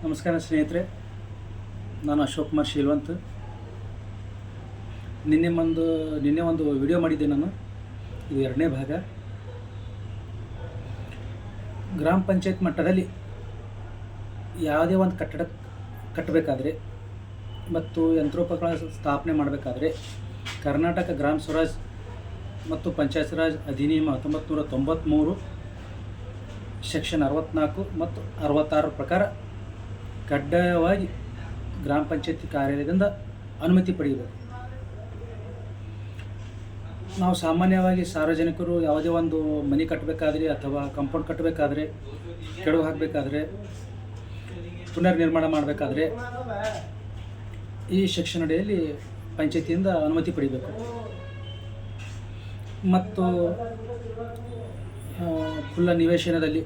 ನಮಸ್ಕಾರ ಸ್ನೇಹಿತರೆ, ನಾನು ಅಶೋಕ್ ಕುಮಾರ್ ಶೀಲ್ವಂತ್. ನಿನ್ನೆ ಒಂದು ವಿಡಿಯೋ ಮಾಡಿದ್ದೆ ನಾನು. ಇದು ಎರಡನೇ ಭಾಗ. ಗ್ರಾಮ ಪಂಚಾಯತ್ ಮಟ್ಟದಲ್ಲಿ ಯಾವುದೇ ಒಂದು ಕಟ್ಟಡ ಕಟ್ಟಬೇಕಾದ್ರೆ ಮತ್ತು ಯಂತ್ರೋಪಕರಣ ಸ್ಥಾಪನೆ ಮಾಡಬೇಕಾದ್ರೆ ಕರ್ನಾಟಕ ಗ್ರಾಮ ಸ್ವರಾಜ್ ಮತ್ತು ಪಂಚಾಯತ್ ರಾಜ್ ಅಧಿನಿಯಮ 1993 ಸೆಕ್ಷನ್ 64 ಮತ್ತು 66 ಪ್ರಕಾರ ಕಡ್ಡಾಯವಾಗಿ ಗ್ರಾಮ ಪಂಚಾಯತಿ ಕಾರ್ಯಾಲಯದಿಂದ ಅನುಮತಿ ಪಡೆಯಬೇಕು. ನಾವು ಸಾಮಾನ್ಯವಾಗಿ ಸಾರ್ವಜನಿಕರು ಯಾವುದೇ ಒಂದು ಮನೆ ಕಟ್ಟಬೇಕಾದ್ರೆ ಅಥವಾ ಕಾಂಪೌಂಡ್ ಕಟ್ಟಬೇಕಾದ್ರೆ, ಕೆಡವು ಹಾಕಬೇಕಾದ್ರೆ, ಪುನರ್ ನಿರ್ಮಾಣ ಮಾಡಬೇಕಾದ್ರೆ ಈ ಸೆಕ್ಷನ್ ಅಡಿಯಲ್ಲಿ ಪಂಚಾಯತಿಯಿಂದ ಅನುಮತಿ ಪಡಿಬೇಕು. ಮತ್ತು ಖುಲ್ಲ ನಿವೇಶನದಲ್ಲಿ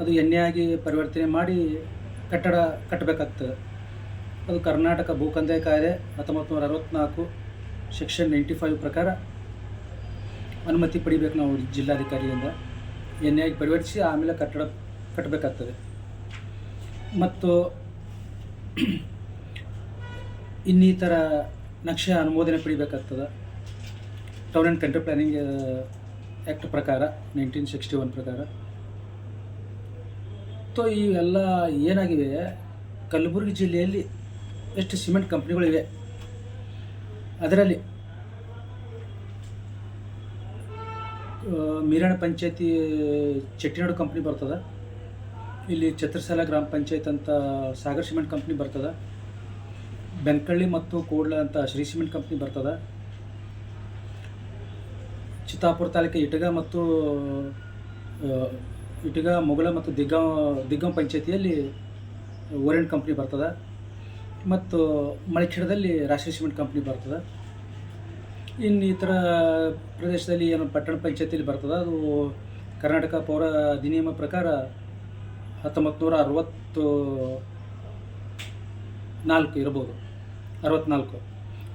ಅದು ಎಣ್ಣೆಯಾಗಿ ಪರಿವರ್ತನೆ ಮಾಡಿ ಕಟ್ಟಡ ಕಟ್ಟಬೇಕಾಗ್ತದೆ. ಅದು ಕರ್ನಾಟಕ ಭೂಕಂದಾಯ ಕಾಯ್ದೆ 1964 ಸೆಕ್ಷನ್ 95 ಪ್ರಕಾರ ಅನುಮತಿ ಪಡಿಬೇಕು ನಾವು ಜಿಲ್ಲಾಧಿಕಾರಿಯಿಂದ. ಎಣ್ಣೆಯಾಗಿ ಪರಿವರ್ತಿಸಿ ಆಮೇಲೆ ಕಟ್ಟಡ ಕಟ್ಟಬೇಕಾಗ್ತದೆ. ಮತ್ತು ಇನ್ನಿತರ ನಕ್ಷೆ ಅನುಮೋದನೆ ಪಡಿಬೇಕಾಗ್ತದೆ. Town and country planning act ಪ್ರಕಾರ 1961 ಪ್ರಕಾರ. ಇವೆಲ್ಲ ಏನಾಗಿವೆ, ಕಲಬುರಗಿ ಜಿಲ್ಲೆಯಲ್ಲಿ ಎಷ್ಟು ಸಿಮೆಂಟ್ ಕಂಪ್ನಿಗಳಿವೆ, ಅದರಲ್ಲಿ ಮೀರಣ ಪಂಚಾಯತಿ ಚೆಟ್ಟಿನಾಡು ಕಂಪ್ನಿ ಬರ್ತದೆ. ಇಲ್ಲಿ ಛತ್ರಸಾಲ ಗ್ರಾಮ ಪಂಚಾಯತ್ ಅಂತ ಸಾಗರ್ ಸಿಮೆಂಟ್ ಕಂಪ್ನಿ ಬರ್ತದೆ. ಬೆಂಕಳ್ಳಿ ಮತ್ತು ಕೋಡ್ಲ ಅಂತ ಶ್ರೀ ಸಿಮೆಂಟ್ ಕಂಪ್ನಿ ಬರ್ತದೆ. ಚಿತ್ತಾಪುರ ತಾಲೂಕು ಇಟಗ ಮೊಗಲ ಮತ್ತು ದಿಗ್ಗಾಂವ್ ಪಂಚಾಯತಿಯಲ್ಲಿ ಓರೆಂಟ್ ಕಂಪ್ನಿ ಬರ್ತದೆ. ಮತ್ತು ಮಳಿಖೇಡದಲ್ಲಿ ರಾಷ್ಟ್ರೀಯ ಸಿಮೆಂಟ್ ಕಂಪ್ನಿ ಬರ್ತದೆ. ಇನ್ನು ಇತರ ಪ್ರದೇಶದಲ್ಲಿ ಏನು ಪಟ್ಟಣ ಪಂಚಾಯತಿಯಲ್ಲಿ ಬರ್ತದೆ, ಅದು ಕರ್ನಾಟಕ ಪೌರ ಅಧಿನಿಯಮ ಪ್ರಕಾರ 1964 ಇರ್ಬೋದು, 64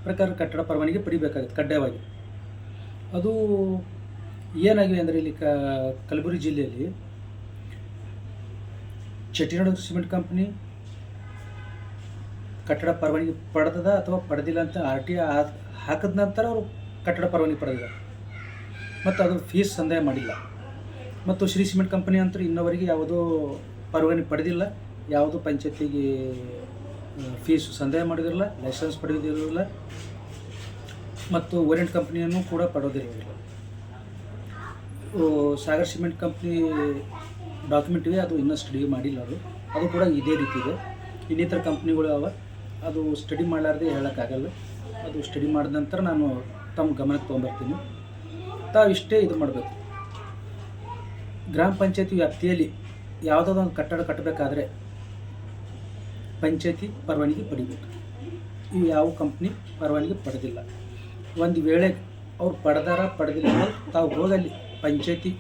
ಪ್ರಕಾರ ಕಟ್ಟಡ ಪರವಾನಗಿ ಪಡಿಬೇಕಾಗುತ್ತೆ ಕಡ್ಡಾಯವಾಗಿ. ಅದು ಏನಾಗಿವೆ ಅಂದರೆ, ಇಲ್ಲಿ ಕಲಬುರಗಿ ಜಿಲ್ಲೆಯಲ್ಲಿ ಚೆಟ್ಟಿನಾಡು ಸಿಮೆಂಟ್ ಕಂಪ್ನಿ ಕಟ್ಟಡ ಪರವಾನಗಿ ಪಡೆದ ಅಥವಾ ಪಡೆದಿಲ್ಲ ಅಂತ RTI ಹಾಕಿದ ನಂತರ ಅವರು ಕಟ್ಟಡ ಪರವಾನಗಿ ಪಡೆದಿದ್ದಾರೆ ಮತ್ತು ಅದು ಫೀಸ್ ಸಂದಾಯ ಮಾಡಿಲ್ಲ. ಮತ್ತು ಶ್ರೀ ಸಿಮೆಂಟ್ ಕಂಪನಿ ಅಂತೂ ಇನ್ನವರೆಗೆ ಯಾವುದೂ ಪರವಾನಗಿ ಪಡೆದಿಲ್ಲ, ಯಾವುದೂ ಪಂಚಾಯತಿಗೆ ಫೀಸು ಸಂದಾಯ ಮಾಡೋದಿಲ್ಲ, ಲೈಸೆನ್ಸ್ ಪಡೆಯೋದಿರಲಿಲ್ಲ ಮತ್ತು ಓರೆಂಟ್ ಕಂಪ್ನಿಯನ್ನು ಕೂಡ ಪಡೆಯೋದಿರಲಿಲ್ಲ. ಸಾಗರ್ ಸಿಮೆಂಟ್ ಕಂಪ್ನಿ ಡಾಕ್ಯುಮೆಂಟ್ ಇವೆ, ಅದು ಇನ್ನೂ ಸ್ಟಡಿ ಮಾಡಿಲ್ಲ. ಅದು ಕೂಡ ಇದೇ ರೀತಿ ಇದೆ. ಇನ್ನಿತರ ಕಂಪ್ನಿಗಳು ಅದು ಸ್ಟಡಿ ಮಾಡಲಾರ್ದೆ ಹೇಳೋಕ್ಕಾಗಲ್ಲ. ಅದು ಸ್ಟಡಿ ಮಾಡಿದ ನಂತರ ನಾನು ತಮ್ಮ ಗಮನಕ್ಕೆ ತೊಗೊಂಬರ್ತೀನಿ. ಇಷ್ಟೇ ಇದು ಮಾಡಬೇಕು. ಗ್ರಾಮ ಪಂಚಾಯತಿ ವ್ಯಾಪ್ತಿಯಲ್ಲಿ ಯಾವುದಾದ್ರು ಒಂದು ಕಟ್ಟಡ ಕಟ್ಟಬೇಕಾದ್ರೆ ಪಂಚಾಯತಿ ಪರವಾನಗಿ ಪಡಿಬೇಕು. ಇವು ಯಾವ ಕಂಪ್ನಿ ಪರವಾನಗಿ ಪಡೆದಿಲ್ಲ. ಒಂದು ವೇಳೆ ಅವ್ರು ಪಡೆದಿಲ್ಲ, ತಾವು ಹೋಗಲ್ಲಿ ಪಂಚಾಯತಿ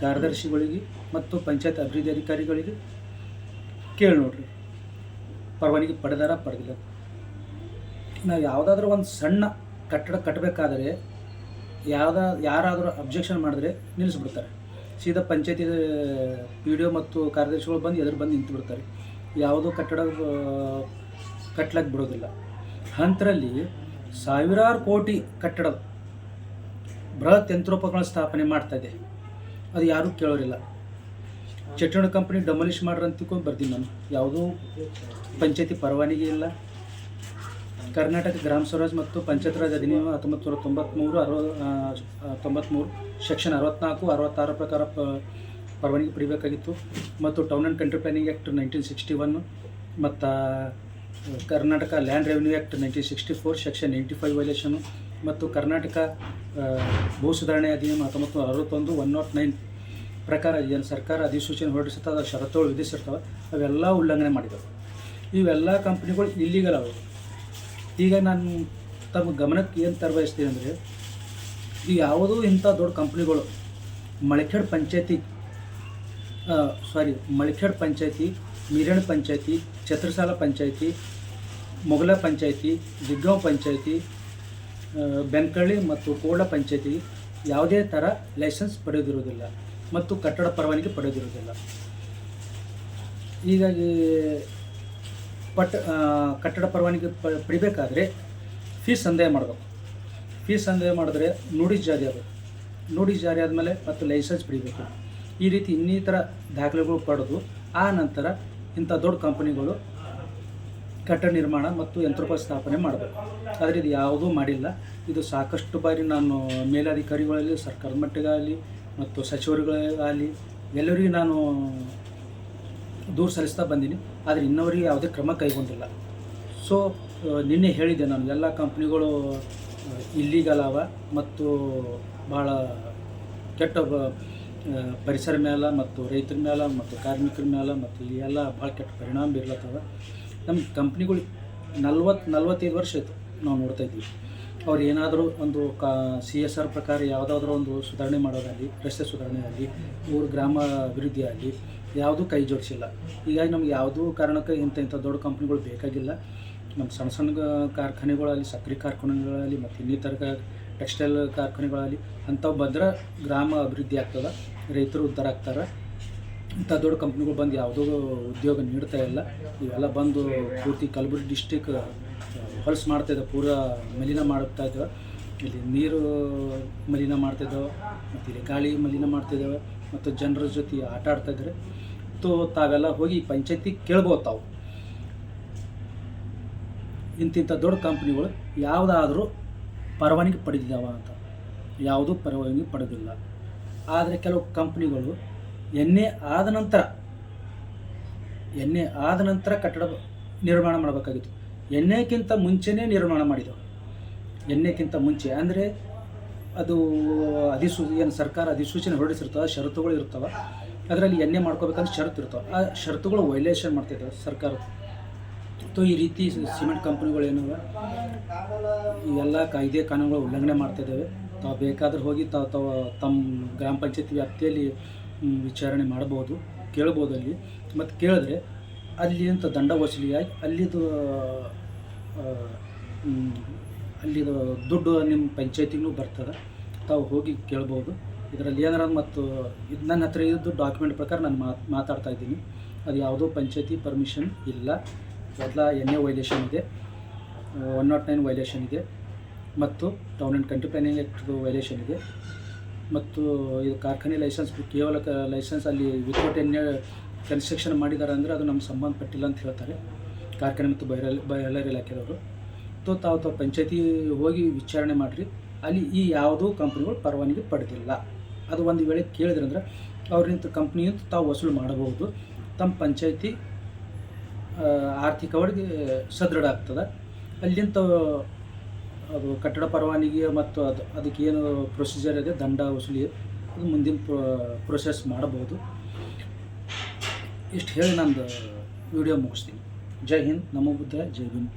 ಕಾರ್ಯದರ್ಶಿಗಳಿಗೆ ಮತ್ತು ಪಂಚಾಯತ್ ಅಭಿವೃದ್ಧಿ ಅಧಿಕಾರಿಗಳಿಗೆ ಕೇಳಿ ನೋಡ್ರಿ, ಪರವಾನಗಿ ಪಡೆದಿಲ್ಲ. ನಾವು ಯಾವುದಾದ್ರೂ ಒಂದು ಸಣ್ಣ ಕಟ್ಟಡ ಕಟ್ಟಬೇಕಾದ್ರೆ ಯಾರಾದರೂ ಅಬ್ಜೆಕ್ಷನ್ ಮಾಡಿದ್ರೆ ನಿಲ್ಲಿಸ್ಬಿಡ್ತಾರೆ. ಸೀದಾ ಪಂಚಾಯತಿ PDO ಮತ್ತು ಕಾರ್ಯದರ್ಶಿಗಳು ಬಂದು ಎದುರು ಬಂದು ನಿಂತು ಬಿಡ್ತಾರೆ. ಯಾವುದೋ ಕಟ್ಟಡ ಕಟ್ಟಲಿಕ್ಕೆ ಬಿಡೋದಿಲ್ಲ. ಅಂತರಲ್ಲಿ ಸಾವಿರಾರು ಕೋಟಿ ಕಟ್ಟಡ ಬೃಹತ್ ಯಂತ್ರೋಪಕರಣ ಸ್ಥಾಪನೆ ಮಾಡ್ತಾಯಿದೆ, ಅದು ಯಾರೂ ಕೇಳೋರಿಲ್ಲ. ಚೆಟ್ಟಿನಾಡು ಕಂಪ್ನಿ ಡೆಮಾಲಿಷ್ ಮಾಡ್ರಿ ಅಂತಿಕೊಂಡು ಬರ್ತೀನಿ ನಾನು. ಯಾವುದೂ ಪಂಚಾಯತಿ ಪರವಾನಗಿ ಇಲ್ಲ. ಕರ್ನಾಟಕ ಗ್ರಾಮ ಸ್ವರಾಜ್ ಮತ್ತು ಪಂಚಾಯತ್ ರಾಜ್ ಅಧಿನಿಯಮ 1993 ಸೆಕ್ಷನ್ 64, 66 ಪ್ರಕಾರ ಪರವಾನಗಿ ಪಡಿಬೇಕಾಗಿತ್ತು. ಮತ್ತು town and country planning act 1961 ಮತ್ತು Karnataka land revenue act 1964 section 95 ವೈಲೇಷನು ಮತ್ತು ಕರ್ನಾಟಕ ಭೂ ಸುಧಾರಣೆ ಅಧಿನಿಯಮ 1961 109 ಪ್ರಕಾರ ಏನು ಸರ್ಕಾರ ಅಧಿಸೂಚನೆ ಹೊರಡಿಸುತ್ತೆ, ಅದರ ಷರತ್ತುಗಳು ವಿಧಿಸಿರ್ತವೆ, ಅವೆಲ್ಲ ಉಲ್ಲಂಘನೆ ಮಾಡಿದವು. ಇವೆಲ್ಲ ಕಂಪ್ನಿಗಳು ಇಲ್ಲಿಗಲ್ ಅವು. ಈಗ ನಾನು ತಮ್ಮ ಗಮನಕ್ಕೆ ಏನು ತರಬಯಸ್ತೀನಿ ಅಂದರೆ, ಈ ಯಾವುದೂ ಇಂಥ ದೊಡ್ಡ ಕಂಪ್ನಿಗಳು ಮಳಿಖೇಡ್ ಪಂಚಾಯತಿ, ಮೀರಣ ಪಂಚಾಯತಿ, ಛತ್ರಸಾಲ ಪಂಚಾಯತಿ, ಮೊಗಲ ಪಂಚಾಯತಿ, ದಿಗ್ಗಾಂವ್ ಪಂಚಾಯತಿ, ಬೆಂಕಳ್ಳಿ ಮತ್ತು ಕೋಡ್ಲ ಪಂಚಾಯತಿ ಯಾವುದೇ ಥರ ಲೈಸೆನ್ಸ್ ಪಡೆಯೋದಿರುವುದಿಲ್ಲ ಮತ್ತು ಕಟ್ಟಡ ಪರವಾನಗಿ ಪಡೆಯೋದಿರುವುದಿಲ್ಲ. ಹೀಗಾಗಿ ಕಟ್ಟಡ ಪರವಾನಗಿ ಪಡಿಬೇಕಾದ್ರೆ ಫೀಸ್ ಸಂದಾಯ ಮಾಡಬೇಕು. ಫೀಸ್ ಸಂದಾಯ ಮಾಡಿದ್ರೆ ನೋಟಿಸ್ ಜಾರಿ ಆಗಬೇಕು. ನೋಟಿಸ್ ಜಾರಿ ಆದಮೇಲೆ ಮತ್ತು ಲೈಸೆನ್ಸ್ ಪಡಿಬೇಕು. ಈ ರೀತಿ ಇನ್ನಿತರ ದಾಖಲೆಗಳು ಪಡೆದು ಆ ನಂತರ ಇಂಥ ದೊಡ್ಡ ಕಂಪನಿಗಳು ಕಟ್ಟಡ ನಿರ್ಮಾಣ ಮತ್ತು ಯಂತ್ರೋಪಕರಣ ಸ್ಥಾಪನೆ ಮಾಡಬೇಕು. ಆದರೆ ಇದು ಯಾವುದೂ ಮಾಡಿಲ್ಲ. ಇದು ಸಾಕಷ್ಟು ಬಾರಿ ನಾನು ಮೇಲಧಿಕಾರಿಗಳಲ್ಲಿ, ಸರ್ಕಾರದ ಮಟ್ಟಿಗಾಗಲಿ ಮತ್ತು ಸಚಿವರುಗಳಾಗಲಿ ಎಲ್ಲರಿಗೂ ನಾನು ದೂರು ಸಲ್ಲಿಸ್ತಾ ಬಂದೀನಿ. ಆದರೆ ಇನ್ನವರಿಗೆ ಯಾವುದೇ ಕ್ರಮ ಕೈಗೊಂಡಿಲ್ಲ. ಸೊ ನಿನ್ನೆ ಹೇಳಿದ್ದೆ ನಾನು, ಎಲ್ಲ ಕಂಪ್ನಿಗಳು ಇಲ್ಲೀಗಲ್ ಅವ ಮತ್ತು ಭಾಳ ಕೆಟ್ಟ ಪರಿಸರ ಮೇಲೆ ಮತ್ತು ರೈತರ ಮೇಲೆ ಮತ್ತು ಕಾರ್ಮಿಕರ ಮೇಲೆ ಮತ್ತು ಎಲ್ಲ ಭಾಳ ಕೆಟ್ಟ ಪರಿಣಾಮ ಬೀರ್ಲತ್ತವ. ನಮ್ಮ ಕಂಪ್ನಿಗಳು 40-45 ವರ್ಷ ಆಯಿತು ನಾವು ನೋಡ್ತಾ ಇದ್ದೀವಿ. ಅವ್ರು ಏನಾದರೂ ಒಂದು CSR ಪ್ರಕಾರ ಯಾವುದಾದ್ರೂ ಒಂದು ಸುಧಾರಣೆ ಮಾಡೋದಾಗಲಿ, ರಸ್ತೆ ಸುಧಾರಣೆ ಆಗಲಿ, ಊರು ಗ್ರಾಮ ಅಭಿವೃದ್ಧಿ ಆಗಲಿ ಯಾವುದೂ ಕೈ ಜೋಡಿಸಿಲ್ಲ. ಹೀಗಾಗಿ ನಮ್ಗೆ ಯಾವುದೂ ಕಾರಣಕ್ಕೆ ಇಂಥ ದೊಡ್ಡ ಕಂಪ್ನಿಗಳು ಬೇಕಾಗಿಲ್ಲ. ನಮ್ಮ ಸಣ್ಣ ಸಣ್ಣ ಕಾರ್ಖಾನೆಗಳಲ್ಲಿ, ಸಕ್ಕರೆ ಕಾರ್ಖಾನೆಗಳಲ್ಲಿ ಮತ್ತು ಇನ್ನಿತರ ಟೆಕ್ಸ್ಟೈಲ್ ಕಾರ್ಖಾನೆಗಳಲ್ಲಿ ಅಂಥವು ಬಂದ್ರೆ ಗ್ರಾಮ ಅಭಿವೃದ್ಧಿ ಆಗ್ತದೆ, ರೈತರು ಉದ್ಧಾರ ಆಗ್ತಾರೆ. ಇಂಥ ದೊಡ್ಡ ಕಂಪ್ನಿಗಳು ಬಂದು ಯಾವುದೂ ಉದ್ಯೋಗ ನೀಡ್ತಾ ಇಲ್ಲ. ಇವೆಲ್ಲ ಬಂದು ಪೂರ್ತಿ ಕಲಬುರಗಿ ಡಿಸ್ಟಿಕ್ ಹೊಲಸು ಮಾಡ್ತಾಯಿದ್ದೆ, ಪೂರಾ ಮಲಿನ ಮಾಡ್ತಾಯಿದ್ದೇವೆ. ಇಲ್ಲಿ ನೀರು ಮಲಿನ ಮಾಡ್ತಾಯಿದ್ದೇವೆ ಮತ್ತು ಇಲ್ಲಿ ಗಾಳಿ ಮಲಿನ ಮಾಡ್ತಾಯಿದ್ದೇವೆ ಮತ್ತು ಜನರ ಜೊತೆ ಆಟ ಆಡ್ತಾಯಿದ್ದಾರೆ. ತಾವೆಲ್ಲ ಹೋಗಿ ಪಂಚಾಯತಿ ಕೇಳ್ಬೋದು. ತಾವು ಇಂತಿಂಥ ದೊಡ್ಡ ಕಂಪ್ನಿಗಳು ಯಾವುದಾದ್ರೂ ಪರವಾನಗಿ ಪಡೆದಿದ್ದಾವ ಅಂತ? ಯಾವುದೂ ಪರವಾನಗಿ ಪಡೆದಿಲ್ಲ. ಆದರೆ ಕೆಲವು ಕಂಪ್ನಿಗಳು ಎಣ್ಣೆ ಆದ ನಂತರ ಕಟ್ಟಡ ನಿರ್ಮಾಣ ಮಾಡಬೇಕಾಗಿತ್ತು. ಎಣ್ಣೆಗಿಂತ ಮುಂಚೆನೇ ನಿರ್ಮಾಣ ಮಾಡಿದವು. ಎಣ್ಣೆಗಿಂತ ಮುಂಚೆ ಅಂದರೆ ಅದು ಏನು ಸರ್ಕಾರ ಅಧಿಸೂಚನೆ ಹೊರಡಿಸಿರ್ತವೆ, ಷರತ್ತುಗಳು ಇರ್ತವೆ. ಅದರಲ್ಲಿ ಎಣ್ಣೆ ಮಾಡ್ಕೋಬೇಕಂದ್ರೆ ಷರತ್ತು ಇರ್ತವೆ. ಆ ಷರತ್ತುಗಳು ವೈಲೇಷನ್ ಮಾಡ್ತಿದ್ದಾವೆ ಸರ್ಕಾರ. ಈ ರೀತಿ ಸಿಮೆಂಟ್ ಕಂಪ್ನಿಗಳು ಏನವ ಇವೆಲ್ಲ ಕಾಯ್ದೆ ಕಾನೂನುಗಳು ಉಲ್ಲಂಘನೆ ಮಾಡ್ತಾಯಿದ್ದಾವೆ. ತಾವು ಬೇಕಾದ್ರೆ ಹೋಗಿ ತಮ್ಮ ಗ್ರಾಮ ಪಂಚಾಯತಿ ವ್ಯಾಪ್ತಿಯಲ್ಲಿ ವಿಚಾರಣೆ ಮಾಡ್ಬೋದು, ಕೇಳ್ಬೋದು ಅಲ್ಲಿ. ಮತ್ತು ಕೇಳಿದ್ರೆ ಅಲ್ಲಿ ಅಂತ ದಂಡ ವಸೂಲಿಯಾಗಿ ಅಲ್ಲಿದು ದುಡ್ಡು ನಿಮ್ಮ ಪಂಚಾಯತಿಗೂ ಬರ್ತದೆ. ತಾವು ಹೋಗಿ ಕೇಳ್ಬೋದು. ಇದರಲ್ಲಿ ಏನಾರ ಮತ್ತು ಇದು ನನ್ನ ಹತ್ರ ಇದ್ದು ಡಾಕ್ಯುಮೆಂಟ್ ಪ್ರಕಾರ ನಾನು ಮಾತಾಡ್ತಾ ಇದ್ದೀನಿ. ಅದು ಯಾವುದೋ ಪಂಚಾಯತಿ ಪರ್ಮಿಷನ್ ಇಲ್ಲ. ಮೊದಲ ಎಣ್ಣೆ ವೈಲೇಷನ್ ಇದೆ, 109 ವೈಲೇಷನ್ ಇದೆ ಮತ್ತು town and country planning act violation ಇದೆ ಮತ್ತು ಇದು ಕಾರ್ಖಾನೆ ಲೈಸೆನ್ಸ್ ಕೇವಲ ಲೈಸೆನ್ಸ್ ಅಲ್ಲಿ ವಿತೌಟ್ ಎಣ್ಣೆ ಕನ್ಸ್ಟ್ರಕ್ಷನ್ ಮಾಡಿದ್ದಾರೆ ಅಂದರೆ ಅದು ನಮ್ಗೆ ಸಂಬಂಧಪಟ್ಟಿಲ್ಲ ಅಂತ ಹೇಳ್ತಾರೆ ಕಾರ್ಖಾನೆ ಮತ್ತು ಬಯಲಾರಿ ಇಲಾಖೆಯವರು. ತಾವು ಪಂಚಾಯತಿ ಹೋಗಿ ವಿಚಾರಣೆ ಮಾಡಿರಿ. ಅಲ್ಲಿ ಈ ಯಾವುದೂ ಕಂಪ್ನಿಗಳು ಪರವಾನಗಿ ಪಡೆದಿಲ್ಲ. ಅದು ಒಂದು ವೇಳೆ ಕೇಳಿದ್ರಂದ್ರೆ ಅವ್ರಿಂದ ಕಂಪ್ನಿಯಿಂದ ತಾವು ವಸೂಲು ಮಾಡಬಹುದು. ತಮ್ಮ ಪಂಚಾಯತಿ ಆರ್ಥಿಕವಾಗಿ ಸದೃಢ ಆಗ್ತದೆ. ಅಲ್ಲಿಂದ ಅದು ಕಟ್ಟಡ ಪರವಾನಗಿ ಮತ್ತು ಅದಕ್ಕೇನು ಪ್ರೊಸೀಜರ್ ಇದೆ, ದಂಡ ವಸೂಲಿ, ಅದು ಮುಂದಿನ ಪ್ರೊಸೆಸ್ ಮಾಡಬಹುದು. ಇಷ್ಟು ಹೇಳಿ ನಂದು ವಿಡಿಯೋ ಮುಗಿಸ್ತೀನಿ. ಜೈ ಹಿಂದ್, ನಮೋ ಬುದ್ಧ, ಜೈ ಭೀಮ್.